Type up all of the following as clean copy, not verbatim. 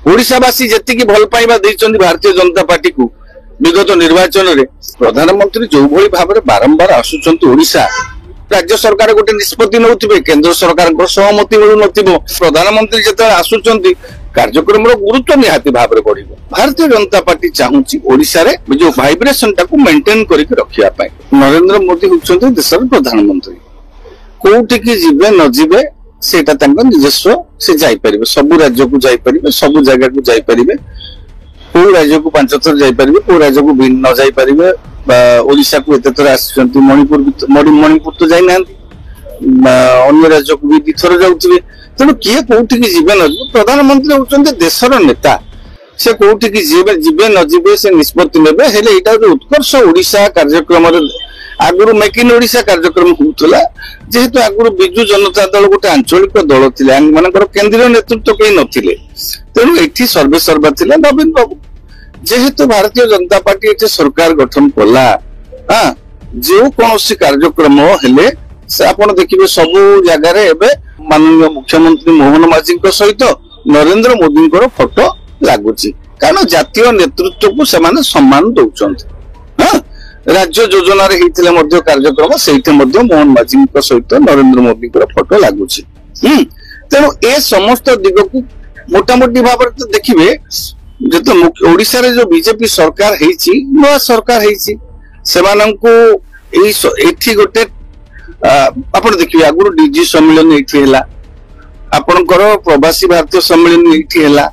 ओडिशावासी जेतिकी भल पाइबा देइचंदी भारतीय जनता पार्टी को विगत निर्वाचन रे प्रधानमंत्री जो भली भाव में बारंबार आसुचंती ओडिशा राज्य सरकार गोटे निष्पत्ति नौथिबे केंद्र सरकार सहमति मिलु नथिबो प्रधानमंत्री जते आसुचंती कार्यक्रम गुरुत्व निहाती भाव में बढ़िबो। भारतीय जनता पार्टी चाहूची ओडिशा रे जो वाइब्रेशन टाको मेंटेन करके रखिया पाए। नरेंद्र मोदी होचंती देशर प्रधानमंत्री कोउठी की जिबे न जिबे सेटा तांको निजस्व से जाई परिबे सब राज्य को जाई परिबे सब जगह को जाई परिबे को राज्य को 5 थर जाई परिबे को राज्य को भिन्न न जाई परिबे ओडिशा को एते थर आसचंती मणिपुर तो जाई नांती अन्य राज्य को भी 2 थर जाउथिबे तेणु किए कोउठी की जीवन प्रधानमंत्री होचंती देशर नेता से कोउठी की जीवन न जीवे से निष्पत्ति नेबे हेले एटा उत्कर्ष ओडिशा कार्यक्रम आगुरु मेक इन ओडिशा कार्यक्रम होउतला जेहेतु आगुरु बिजु जनता दल गोटे आंचलिक दल थिले मानकर केंद्रीय नेतृत्व कई नथिले तेणु एठी सर्वे सर्वा थिले नवीन बाबू जेहेतु भारतीय जनता पार्टी एठी सरकार गठन कला जो कोनोसी कार्यक्रम हेले से आपण देखिबे सब जगह रे एबे माननीय मुख्यमंत्री मोहन माझी सहित नरेंद्र मोदी फोटो लागुची कारण जातीय नेतृत्व को सेमाने सम्मान दउचंती राज्य योजना रे हितले मध्य कार्यक्रम सेठी मध्य मोहन माझी सहित नरेंद्र मोदी फोटो लागुची तेणु ए समस्त दिग को मोटामोटी भाव में देखिए जत ओडिशा रे जो बीजेपी सरकार हेची नवा सरकार हेची सेमानंको एठी गोटे आपण देखिए आगुरु डीजी सम्मेलन एठी हैला आपनकर प्रवासी भारतीय सम्मेलन एठी हैला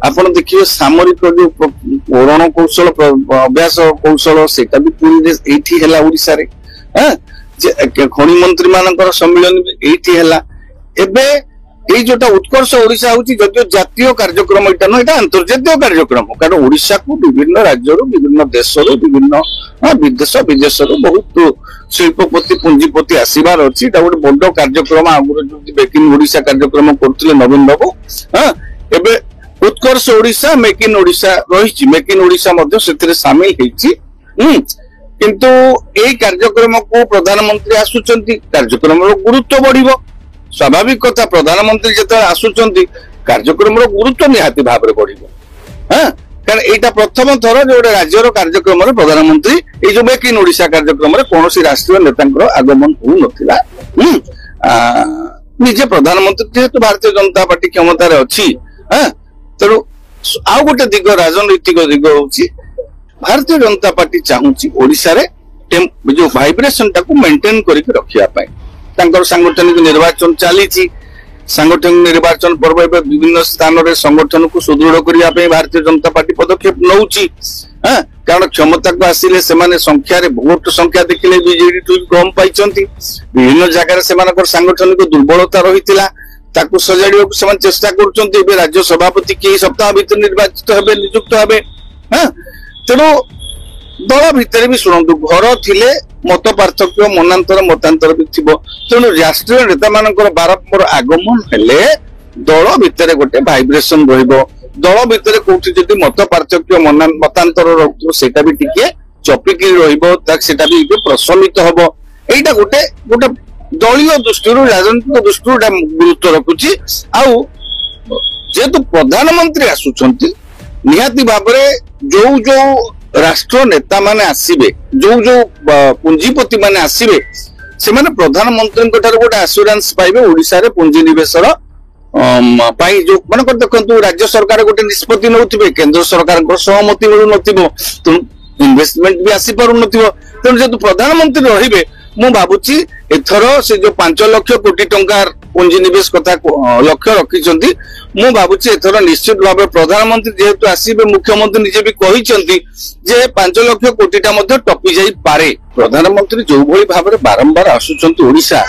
आपण देखिए सामरिक जो रण कौशल अभ्यास कौशल सेटा भी पूरी एठी हैला ओडिसा रे खनि मंत्री मानकर सम्मेलन एठी हैला एबे ए जोटा उत्कर्ष ओडिशा होची जदियो जातीय कार्यक्रम एटा न एटा अंतर्जातीय कार्यक्रम कारण ओडिशा को विभिन्न राज्य रो विभिन्न देश रो विभिन्न विदेश रो बहुत शिल्पपति पूंजीपति आसीबार अछि एटा गोटे बड़ कार्यक्रम आगुर जो मेक इन ओडिशा कार्यक्रम करथिले नवीन बाबू एबे उत्कर्ष ओडिशा मेक इन ओडिशा रहिछि मेक इन ओडिशा मध्ये सेतिरे शामिल हेछि किंतु ए कार्यक्रम को प्रधानमंत्री आसुचंती कार्यक्रम रो गुरुत्व बढ़िबो स्वाभाविक कथा प्रधानमंत्री जते आसुचंती कार्यक्रम रो गुरुत्व निहाती भाव में बढ़िबो कारण एटा प्रथम थर जो राज्यर कार्यक्रम रे प्रधानमंत्री ए जो मेक इन ओडिशा कार्यक्रम रे कोनोसी राष्ट्रीय नेतांकर आगमन हो नथिला निजे प्रधानमंत्री जेहेतु भारतीय जनता पार्टी क्षमता रे अछि तेणु आउ गोटे दिग राजनैतिक दिग होची भारतीय जनता पार्टी चाहूची ओडिशा रे जो वाइब्रेशन टाको मेंटेन करके रखिया पाए तांकर सांगठनिक निर्वाचन चली सांगठनिक निर्वाचन पर्व विभिन्न स्थान रे संगठन को सुदृढ़ करिया पे भारतीय जनता पार्टी पदक्षेप नउची कारण क्षमता को आसिले सेमाने संख्या रे वोट संख्या देखिले बीजेडी टू कम पाइचंती विभिन्न जगह रे सेमानकर सांगठनिक दुर्बलता रहितिला ताकू सजाड़िया को सेमान चेष्टा करूचंती एबे राज्य सभापति के सप्ताह भीतर निर्वाचित हेबे नियुक्त हेबे तेणु दल भितर भी शुणु घर थिले मत पार्थक्य मनांतर मतांतर भी थी तेणु राष्ट्रीय नेता मानकर बारंबार आगमन हेले दल भितर गोटे वाइब्रेशन रहिबो दल भितर कोठी जदि मत पार्थक्य मतांतर रहतो सेटा भी टिके चपिकी रहिबो ताक सेटा भी प्रशमित हबो एटा गोटे गोटे दलीय दृष्टि राजनीतिक दृष्टि गुरुत्व रखुची आउ जेतु प्रधानमंत्री आसुचंती निहाती भाव जो जो राष्ट्र नेता माने आसीबे जो जो पूंजीपति माने आसीबे से माने प्रधानमंत्री गोटे आश्योरेंस पाइबे ओडिशा रे पूंजी निवेशर पाई जो माने देखंतु राज्य सरकार गोटे निष्पत्ति नौथिबे केंद्र सरकार सहमति मिलु नथिबो इन्वेस्टमेंट भी आसी पारु नथिबो तेणु जेतु प्रधानमंत्री रहिबे मु भाबुची एथरो से जो 5 लाख कोटी टंका पूंजी निवेश कथा लक्ष्य रखिचंती मु भाबुची एथरो निश्चित भाव प्रधानमंत्री जेहेतु आसीबे मुख्यमंत्री निजे भी कहिचंती जे 5 लाख कोटीटा मध्ये टपी जाई पारे प्रधानमंत्री जो भली भाव में बारंबार आसुचंती ओडिशा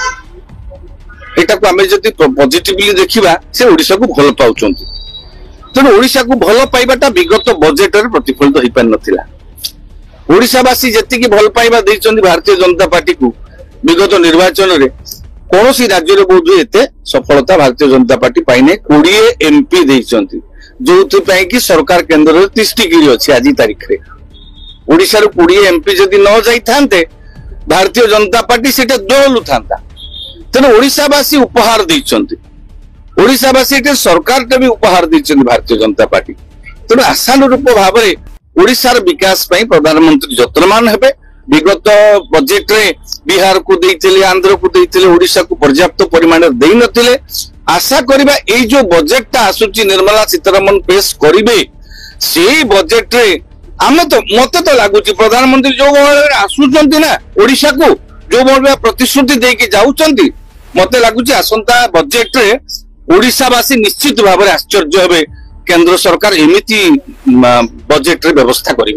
एटा को हमें जति पॉजिटिवली देखिबा से ओडिशा को भल पाउचंती तेणु ओडिशा को भल पाइबाटा विगत बजेट रे प्रतिफलित होई पार नथिला ओडिशावासी जेतिकी भल पाइबा देइचंदी भारतीय जनता पार्टी को विगत निर्वाचन रे कोनोसी राज्य रे बोध एते सफलता भारतीय जनता पार्टी पाइने 20 एमपी देइचंती जोथि पई कि सरकार केंद्र रे तिष्टिगिरी अछि आजि तारिख रे ओडिसा रो 20 एमपी जदि न जाई थांते भारतीय जनता पार्टी सेटा दोलु थांता तेणु ओडिशावासी उपहार देइचंती ओडिशावासी एटे सरकार भी उपहार देछन भारतीय जनता पार्टी तेणु आशानुरूप भाव में ओडिशार विकास पई प्रधानमंत्री यत्नमान हेबे। विगत बजेट रे बिहार को देइथिले, आंध्र को देइथिले, ओडिशा को पर्याप्त परिमाण देइ नथिले। आशा करिबा एई जो बजेट ता आसुची निर्मला सीतारमण पेश करिवे सेही बजेट रे आमे तो मते तो लागुची प्रधानमंत्री जो भाव आसुचंती ना ओडिशा को जो भाव प्रतिश्रुति देके जाउचंती मते लागुची आसंता बजेट रे ओडिशावासी निश्चित भाव में आश्चर्य हेबे केंद्र सरकार एमिति बजेट रे व्यवस्था करिवे।